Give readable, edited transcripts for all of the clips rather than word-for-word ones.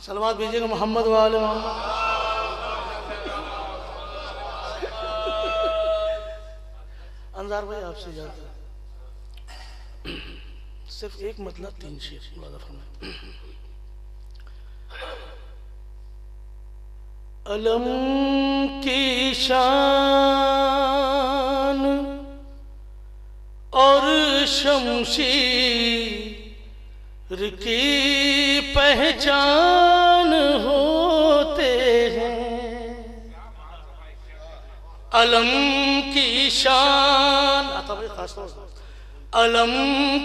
صلوات بھیجیے گا محمد وآل محمد. انظار بھائی آپ سے اجازت صرف ایک مطلب 3 شعر ملازہ فرمائیں. علم کی شان اور شمشیر کی پہچان ہوتے ہیں. علم کی شان علم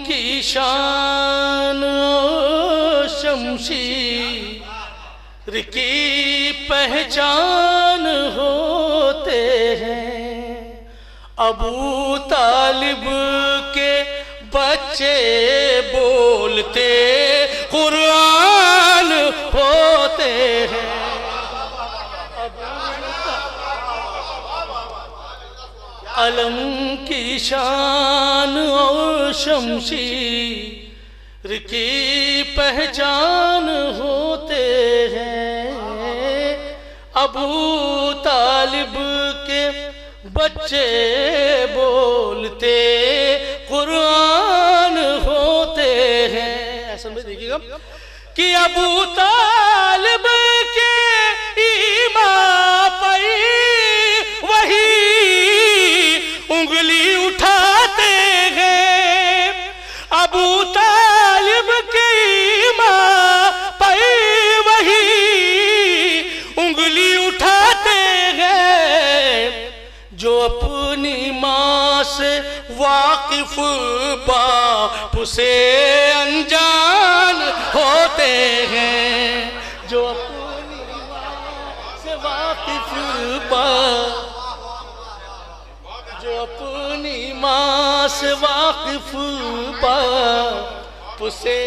کی شان اور شمشیر کی پہچان ہوتے ہیں. ابو طالب کے بچے بولتے قرآن ہوتے ہیں. علم کی شان اور شمشیر کی پہچان ہوتے ہیں. ابو طالب کے بچے بولتے قرآن ہوتے ہیں. ایسا میں دیکھیے گا کہ ابو طالب کے ایمان پر وہی انگلی اٹھاتے ہیں. ابو طالب کے ایمان پر وہی انگلی اٹھاتے ہیں جو اپنی ماں سے واقف باپ سے انجان ہوتے ہیں. جو اپنی ماں سے واقف باپ جو اپنی ماں سے واقف باپ سے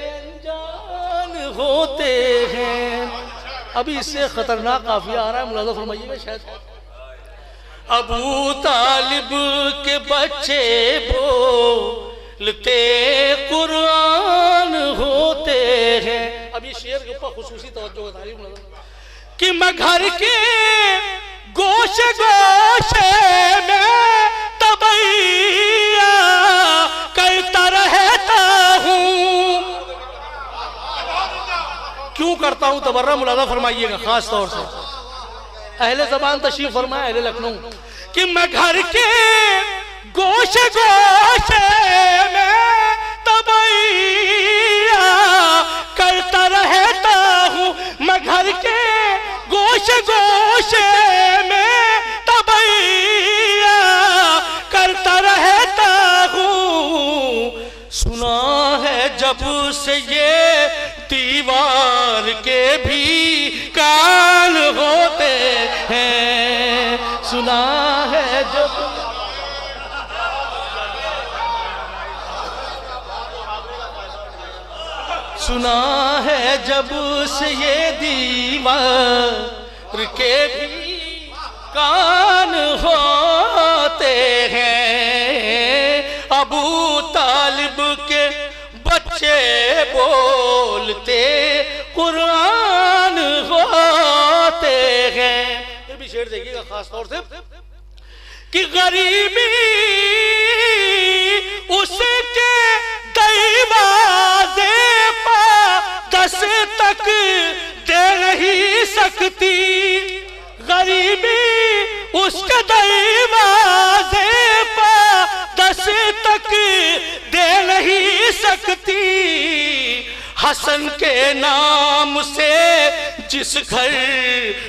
انجان ہوتے ہیں. ابھی اس سے خطرناک قافیہ آ رہا ہے, ملاحظہ فرمائیے گا شاید. ابو طالب کے بچے بولتے قرآن ہوتے ہیں. اب یہ شعر کے اوپر خصوصی توجہ ہے کہ میں گھر کے گوشے گوشے میں تبیہ کرتا رہتا ہوں. کیوں کرتا ہوں تبرہ ملاحظہ فرمائیے گا خاص طور سے اہل زبان تشریف فرمائے اہل لکھنؤ کہ میں گھر کے گوشے گوشے میں تبیہ کرتا رہتا ہوں. میں گھر کے گوشے گوشے میں تبیہ کرتا رہتا ہوں. سنا ہے جب سے یہ دیوار کے بھی کان ہوتے ہیں. سنا ہے جب سنا ہے جب سے یہ دیوار کے بھی کان ہوتے ہیں. ابو طالب کے بچے بولتے قرآن ہوتے ہیں. یہ بھی شعر دیکھیے گا خاص طور سے کہ غریبی اس کے دروازے پر دس تک دے نہیں سکتی. غریبی اس کے دروازے پر دس تک دے نہیں سکتی. حسن کے نام سے جس گھر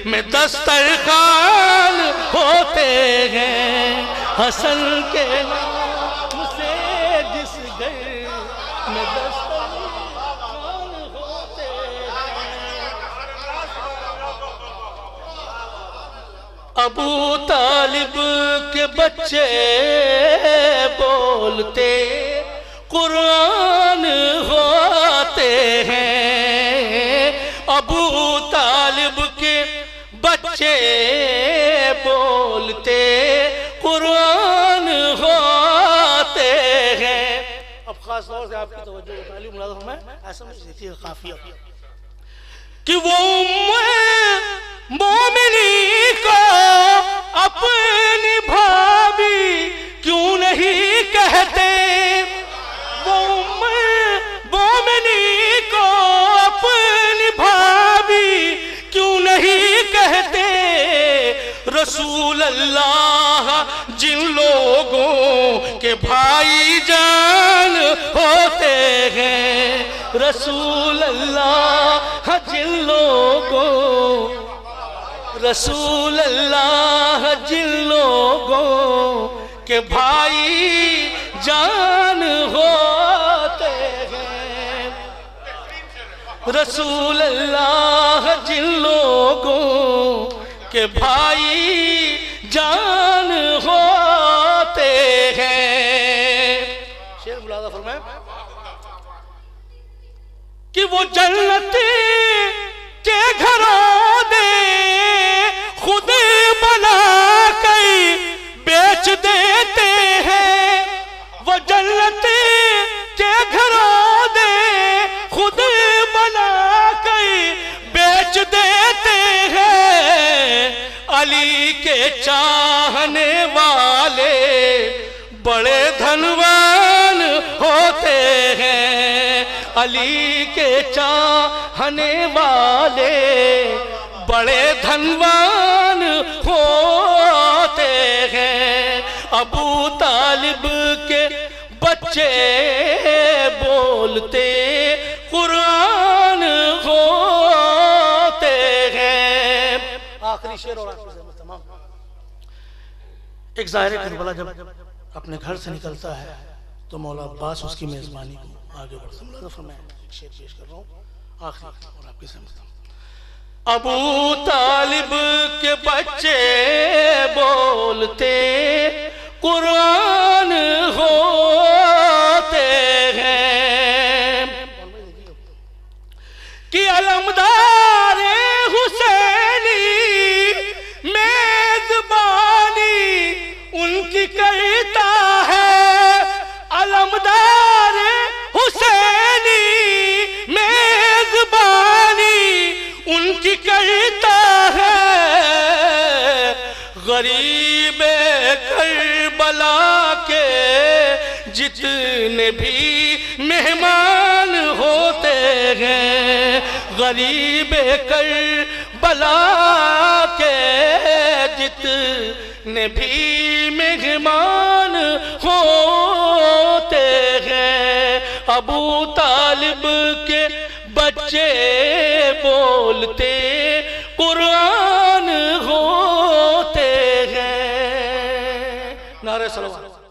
میں دسترخوان ہوتے ہیں. حسن کے نام سے جس گھر میں دسترخوان ہوتے ہیں. ابو طالب کے بچے بولتے قرآن ہوتے ہیں. ابو طالب کے بچے بولتے قرآن ہوتے ہیں. اب خاص طور سے آپ کی توجہ تعلیم ملازم ہے ایسا مجھے دیکھیے قافیہ کہ وہ مومنی کو اپنی بھابھی کیوں نہیں کہتے، وہ مومنی کو اپنی بھابھی کیوں نہیں کہتے، رسول اللہ جن لوگوں کے بھائی جان ہوتے ہیں، رسول اللہ جن لوگوں، رسول اللہ جن لوگوں کے بھائی جان ہوتے ہیں، رسول اللہ جن لوگوں کے بھائی جان ہوتے ہیں۔ شعر ملاحظہ فرمائیں کہ وہ جنت کے گھروں دے خود بنا کر بیچ دیتے ہیں، وہ جنت کے گھروں دے خود بنا کر بیچ دیتے ہیں، علی کے چاہنے والے بڑے دھنوان ہوتے ہیں، علی کے چاہنے والے بڑے دھنوان ہوتے ہیں، ابو طالب کے بچے بولتے قرآن ہوتے ہیں۔ آخری شعر اور آخری زمین تمام۔ ایک ظاہر کربلا جب اپنے گھر سے نکلتا ہے تو مولا عباس اس کی میزبانی کو آگے بڑھتا ہے۔ میں ایک شعر پیش کر رہا ہوں آخری اور آپ کی سمجھتا ہوں۔ ابو طالب کے بچے بولتے قرآن ہوتے ہیں، کہ علمدار حسینی میزبانی ان کی کرتا ہے، علمدار حسینی میزبانی ان کی کرتا ہے، غریب کربلا کے جتنے بھی مہمان ہوتے ہیں، غریب کربلا کے جتنے بھی مہمان ہوتے ہیں، ابو طالب کے بچے بولتے قرآن ہوتے ہیں۔ نعرہ صلوات۔